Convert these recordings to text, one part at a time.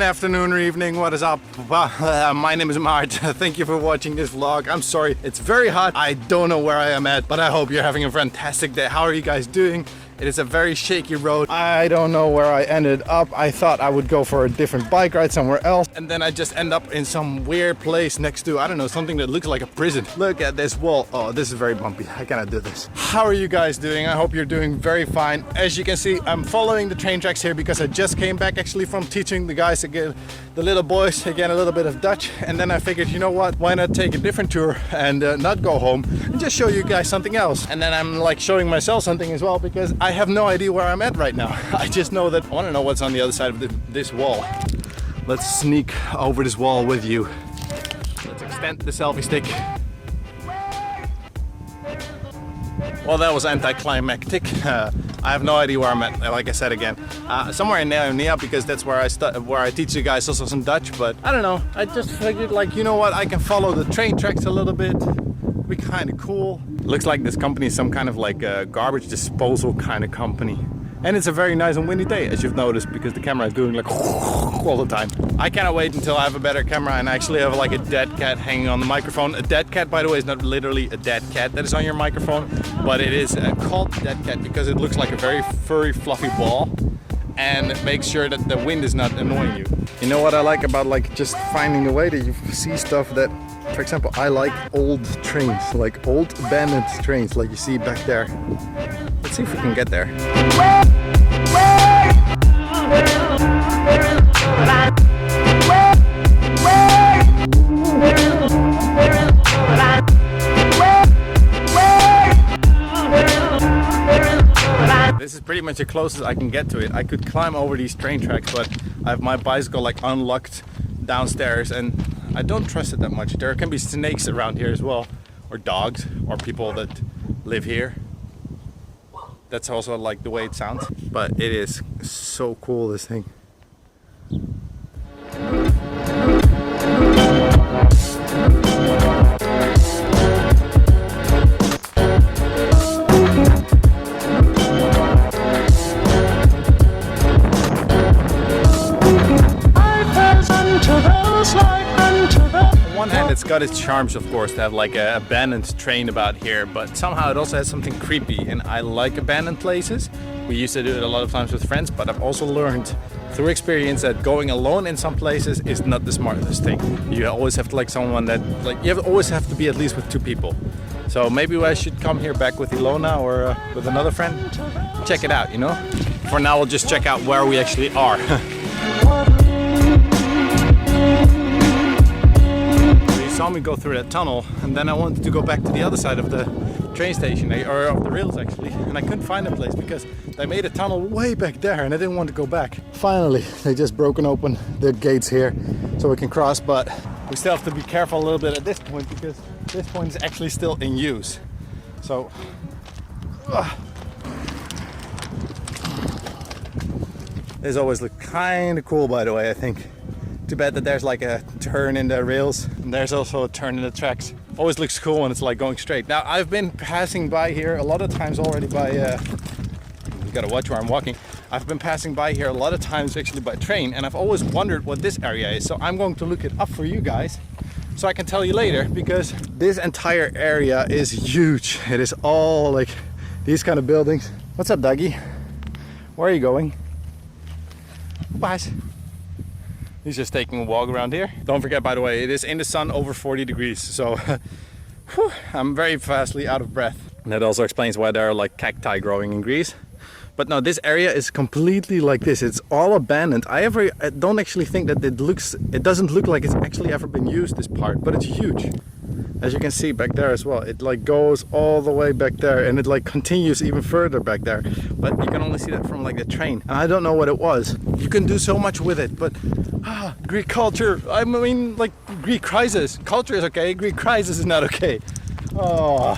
afternoon or evening, what is up? Well, my name is Maarten. Thank you for watching this vlog. I'm sorry, it's very hot. I don't know where I am at, but I hope you're having a fantastic day. How are you guys doing? It is a very shaky road. I don't know where I ended up. I thought I would go for a different bike ride somewhere else. And then I just end up in some weird place next to, I don't know, something that looks like a prison. Look at this wall. Oh, this is very bumpy. I cannot do this. How are you guys doing? I hope you're doing very fine. As you can see, I'm following the train tracks here because I just came back actually from teaching the guys again, the little boys again, a little bit of Dutch. And then I figured, you know what? Why not take a different tour and not go home and just show you guys something else. And then I'm like showing myself something as well because I have no idea where I'm at right now. I just know that I want to know what's on the other side of this wall. Let's sneak over this wall with you. Let's extend the selfie stick. Well, that was anticlimactic. I have no idea where I'm at, like I said again. Somewhere in Nia because that's where I teach you guys also some Dutch, but I don't know. I just figured like, you know what, I can follow the train tracks a little bit. Be kind of cool. Looks like this company is some kind of like a garbage disposal kind of company. And it's a very nice and windy day, as you've noticed, because the camera is doing like all the time. I cannot wait until I have a better camera and I actually have like a dead cat hanging on the microphone. A dead cat, by the way, is not literally a dead cat that is on your microphone, but it is called dead cat because it looks like a very furry, fluffy ball. And it makes sure that the wind is not annoying you. You know what I like about like just finding a way that you see stuff that, for example, I like old trains, like old abandoned trains, like you see back there. Let's see if we can get there. This is pretty much the closest I can get to it. I could climb over these train tracks, but I have my bicycle like unlocked downstairs and I don't trust it that much. There can be snakes around here as well, or dogs, or people that live here. That's also like the way it sounds, but it is so cool, this thing. On one hand, it's got its charms, of course, to have like an abandoned train about here, but somehow it also has something creepy, and I like abandoned places. We used to do it a lot of times with friends, but I've also learned through experience that going alone in some places is not the smartest thing. You always have to like someone that, like, always have to be at least with two people. So maybe I should come here back with Ilona or with another friend. Check it out, you know? For now, we'll just check out where we actually are. Saw me go through that tunnel, and then I wanted to go back to the other side of the train station, or of the rails actually, and I couldn't find a place because they made a tunnel way back there and I didn't want to go back. Finally, they just broken open the gates here so we can cross, but we still have to be careful a little bit at this point because this point is actually still in use. So this always look kind of cool, by the way, I think. Too bad that there's like a turn in the rails and there's also a turn in the tracks. Always looks cool when it's like going straight. Now I've been passing by here a lot of times already by, you gotta watch where I'm walking. I've been passing by here a lot of times actually by train, and I've always wondered what this area is. So I'm going to look it up for you guys so I can tell you later, because this entire area is huge. It is all like these kind of buildings. What's up, Dougie? Where are you going? Bye. He's just taking a walk around here. Don't forget, by the way, it is in the sun over 40 degrees. So whew, I'm very fastly out of breath. And that also explains why there are like cacti growing in Greece. But no, this area is completely like this. It's all abandoned. I don't actually think that it doesn't look like it's actually ever been used, this part, but it's huge. As you can see back there as well, it like goes all the way back there and it like continues even further back there. But you can only see that from like the train. And I don't know what it was. You can do so much with it, but Greek culture, I mean like Greek crisis. Culture is okay, Greek crisis is not okay. Oh.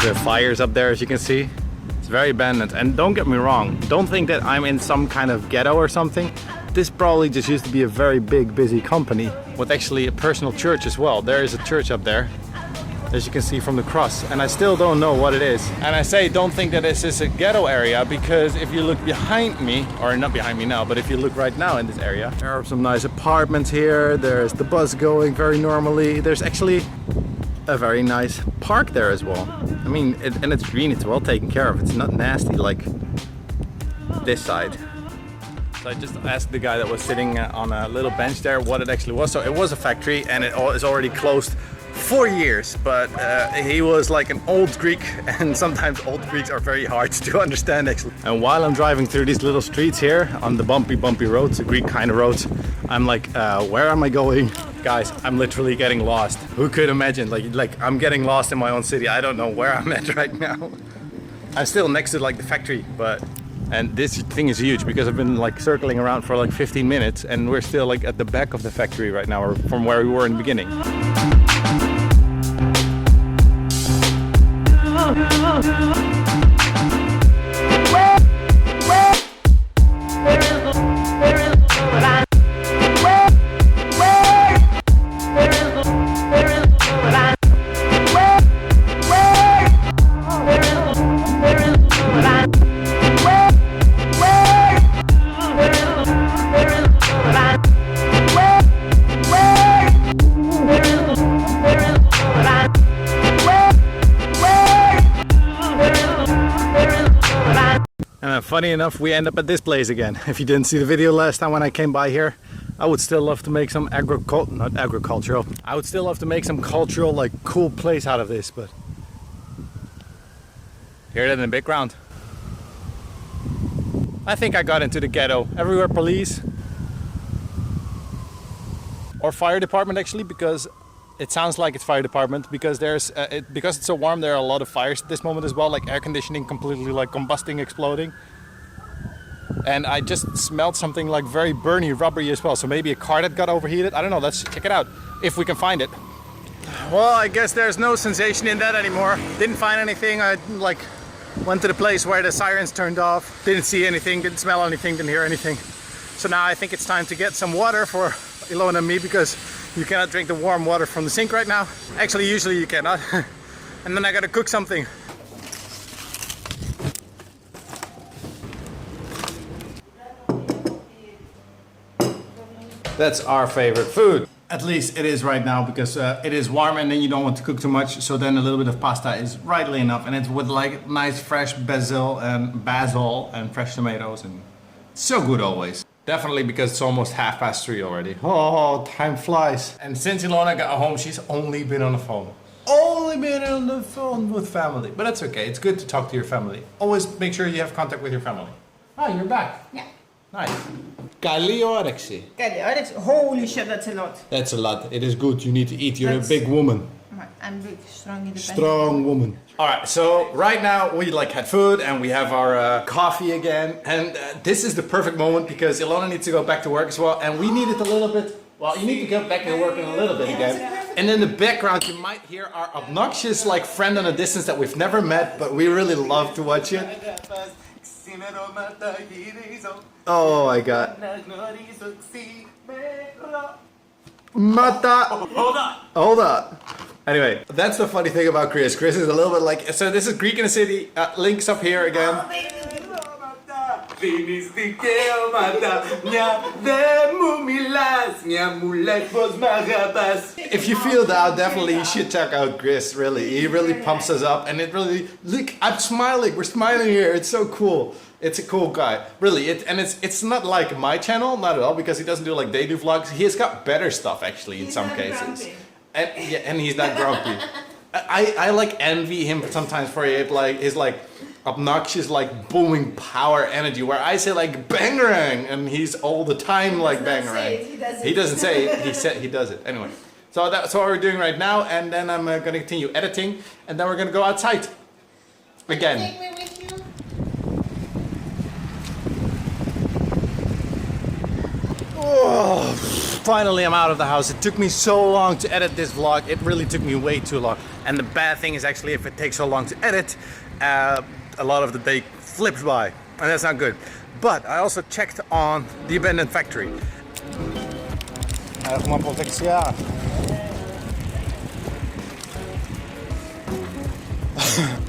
There are fires up there, as you can see. It's very abandoned, and don't get me wrong, don't think that I'm in some kind of ghetto or something. this probably just used to be a very big, busy company with actually a personal church as well. There is a church up there, as you can see from the cross, and I still don't know what it is. And I say don't think that this is a ghetto area, because if you look behind me, or not behind me now, but if you look right now in this area, there are some nice apartments here. There's the bus going very normally. There's actually a very nice park there as well. I mean, and it's green, it's well taken care of. It's not nasty like this side. So I just asked the guy that was sitting on a little bench there what it actually was. So it was a factory, and it is already closed 4 years, but he was like an old Greek, and sometimes old Greeks are very hard to understand actually. And while I'm driving through these little streets here on the bumpy roads, the Greek kind of roads, I'm like, where am I going? Guys, I'm literally getting lost. Who could imagine? Like I'm getting lost in my own city. I don't know where I'm at right now. I'm still next to like the factory, and this thing is huge because I've been like circling around for like 15 minutes, and we're still like at the back of the factory right now, or from where we were in the beginning. Funny enough, we end up at this place again. If you didn't see the video last time when I came by here, I would still love to make some agricultural. I would still love to make some cultural, like, cool place out of this, but hear that in the background. I think I got into the ghetto. Everywhere police or fire department actually, because it sounds like it's fire department, because there's because it's so warm, there are a lot of fires at this moment as well, like air conditioning completely like combusting, exploding. And I just smelled something like very burny, rubbery as well. So maybe a car that got overheated. I don't know. Let's check it out if we can find it. Well, I guess there's no sensation in that anymore. Didn't find anything. I like went to the place where the sirens turned off. Didn't see anything. Didn't smell anything. Didn't hear anything. So now I think it's time to get some water for Ilona and me, because you cannot drink the warm water from the sink right now. Actually, usually you cannot. And then I gotta cook something. That's our favorite food. At least it is right now, because it is warm and then you don't want to cook too much. So then a little bit of pasta is rightly enough. And it's with like nice fresh basil and fresh tomatoes. And it's so good always. Definitely because it's almost 3:30 already. Oh, time flies. And since Ilona got home, she's only been on the phone. Only been on the phone with family. But that's okay. It's good to talk to your family. Always make sure you have contact with your family. Oh, you're back. Yeah. Nice. Καλή όρεξη. Καλή όρεξη. Holy shit, that's a lot. That's a lot. It is good. You need to eat. You're a big woman. I'm big, strong, independent. Strong woman. All right. So right now we like had food and we have our coffee again. And this is the perfect moment because Ilona needs to go back to work as well. And we need it a little bit. Well, you need to go back to work in a little bit again. And in the background, you might hear our obnoxious like friend on a distance that we've never met, but we really love to watch it. Oh my god. Mata. Hold on. Anyway, that's the funny thing about Chris. Chris is a little bit like, so this is Greek in the City. Links up here again. If you feel down, definitely you should check out Chris, really. He really pumps us up, and it really, look, I'm smiling, we're smiling here, it's so cool. It's a cool guy, really. It's not like my channel, not at all, because he doesn't do like they do vlogs. He has got better stuff actually in some cases. And yeah, and he's not grumpy. I like envy him sometimes for it, like his like obnoxious like booming power energy, where I say like bangarang and he's all the time like bangarang. He doesn't say it, he does it. Anyway, so that's what we're doing right now, and then I'm gonna continue editing, and then we're gonna go outside again. Take me with you. Oh, finally I'm out of the house. It took me so long to edit this vlog. It really took me way too long. And the bad thing is actually, if it takes so long to edit, a lot of the day flips by, and that's not good. But I also checked on the abandoned factory.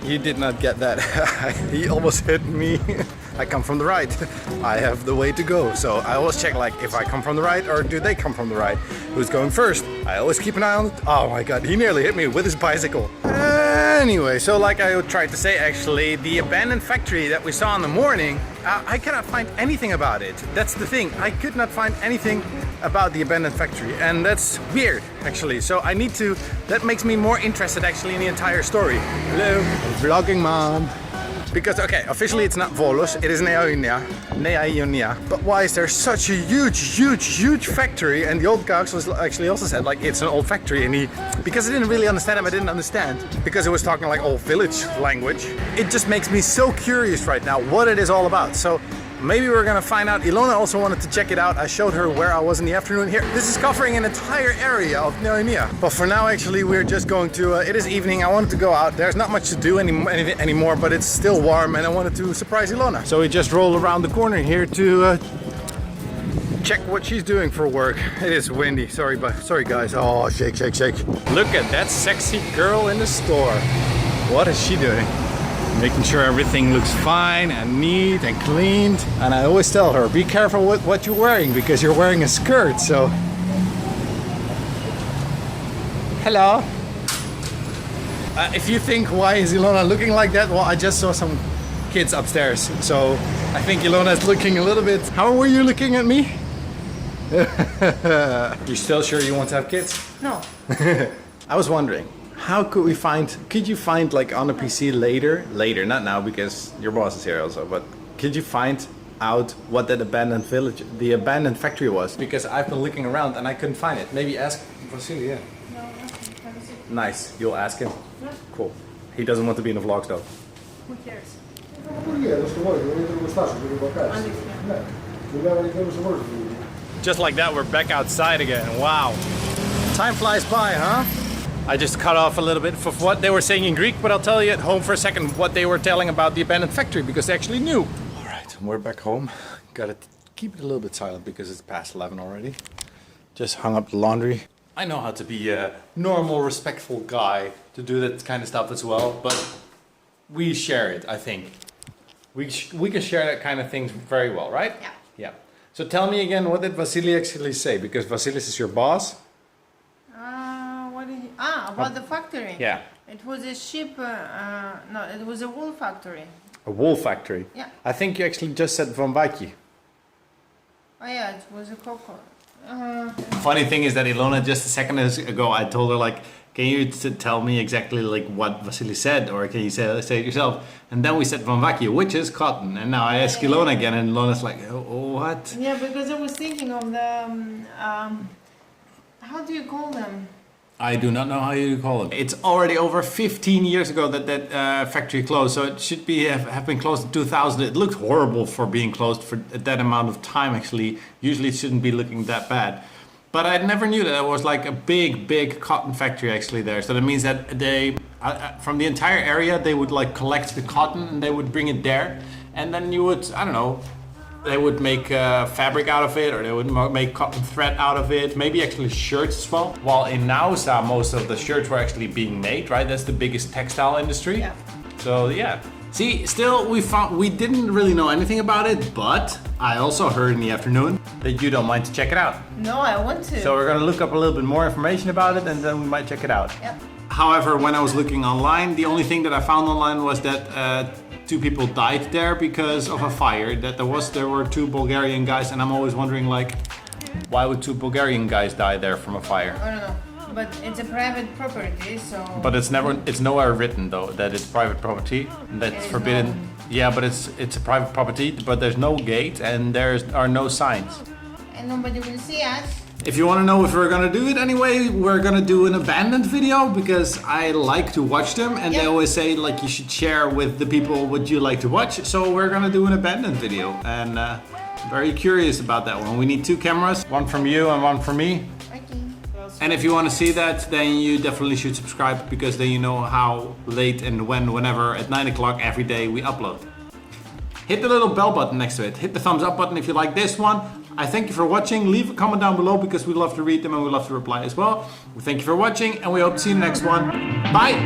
He did not get that. He almost hit me. I come from the right. I have the way to go. So I always check like if I come from the right or do they come from the right. Who's going first? I always keep an eye on it. Oh my god, he nearly hit me with his bicycle. Anyway, so like I tried to say actually, the abandoned factory that we saw in the morning, I cannot find anything about it. That's the thing. I could not find anything about the abandoned factory, and that's weird actually. So I need to, that makes me more interested actually in the entire story. Hello, vlogging mom. Because, okay, officially it's not Volos, it is Nea. But why is there such a huge factory? And the old guy was actually also said, like, it's an old factory. And because I didn't really understand him, I didn't understand. Because it was talking like old village language. It just makes me so curious right now what it is all about. So maybe we're gonna find out. Ilona also wanted to check it out. I showed her where I was in the afternoon here. This is covering an entire area of Nea. But for now, actually, we're just going to, it is evening. I wanted to go out. There's not much to do anymore, but it's still warm and I wanted to surprise Ilona. So we just rolled around the corner here to check what she's doing for work. It is windy, sorry guys. Oh, shake. Look at that sexy girl in the store. What is she doing? Making sure everything looks fine and neat and cleaned. And I always tell her, be careful with what you're wearing because you're wearing a skirt, so. Hello. If you think, why is Ilona looking like that? Well, I just saw some kids upstairs. So I think Ilona is looking a little bit. How were you looking at me? You still sure you want to have kids? No. I was wondering. How could you find like on a PC later, not now because your boss is here also, but could you find out what that abandoned village, the abandoned factory was? Because I've been looking around and I couldn't find it. Maybe ask Vasily, yeah. No, nothing. Nice, you'll ask him? Yeah. Cool. He doesn't want to be in the vlogs though. Who cares? Just like that, we're back outside again. Wow. Time flies by, huh? I just cut off a little bit for what they were saying in Greek, but I'll tell you at home for a second what they were telling about the abandoned factory because they actually knew. All right, we're back home. Gotta keep it a little bit silent because it's past 11 already. Just hung up the laundry. I know how to be a normal, respectful guy to do that kind of stuff as well, but we share it, I think. We can share that kind of things very well, right? Yeah. Yeah. So tell me again, what did Vasily actually say? Because Vasilis is your boss. About the factory. Yeah. It was a sheep. No, it was a wool factory. A wool factory. Yeah. I think you actually just said Van Wijk. Oh yeah, it was a cocoa. Funny thing is that Ilona just a second ago I told her like, can you tell me exactly like what Vasily said, or can you say it yourself? And then we said Van Wijk, which is cotton. And now I ask Ilona again, and Ilona's like, oh, what? Yeah, because I was thinking of the how do you call them? I do not know how you call it. It's already over 15 years ago that factory closed, so it should be have been closed in 2000. It looked horrible for being closed for that amount of time actually. Usually it shouldn't be looking that bad. But I never knew that there was like a big cotton factory actually there. So that means that they, from the entire area, they would like collect the cotton and they would bring it there. And then you would, I don't know, they would make fabric out of it, or they would make cotton thread out of it. Maybe actually shirts as well. While in Naousa, most of the shirts were actually being made, right? That's the biggest textile industry. Yeah. So yeah. See, still we didn't really know anything about it, but I also heard in the afternoon that you don't mind to check it out. No, I want to. So we're gonna look up a little bit more information about it and then we might check it out. Yep. However, when I was looking online, the only thing that I found online was that 2 people died there because of a fire. That there were 2 Bulgarian guys, and I'm always wondering like, why would 2 Bulgarian guys die there from a fire? I don't know. But it's a private property, so. But it's nowhere written though that it's private property. That's forbidden. No. Yeah, but it's a private property, but there's no gate and there are no signs. And nobody will see us. If you want to know if we're gonna do it anyway, we're gonna do an abandoned video because I like to watch them, and they always say like you should share with the people what you like to watch. So we're gonna do an abandoned video, and very curious about that one. We need 2 cameras, one from you and one from me. And if you want to see that, then you definitely should subscribe, because then you know how late and whenever at 9 o'clock every day we upload. hit the little bell button next to it. Hit the thumbs up button if you like this one. I thank you for watching. Leave a comment down below because we love to read them and we love to reply as well. We thank you for watching and we hope to see you in the next one. Bye!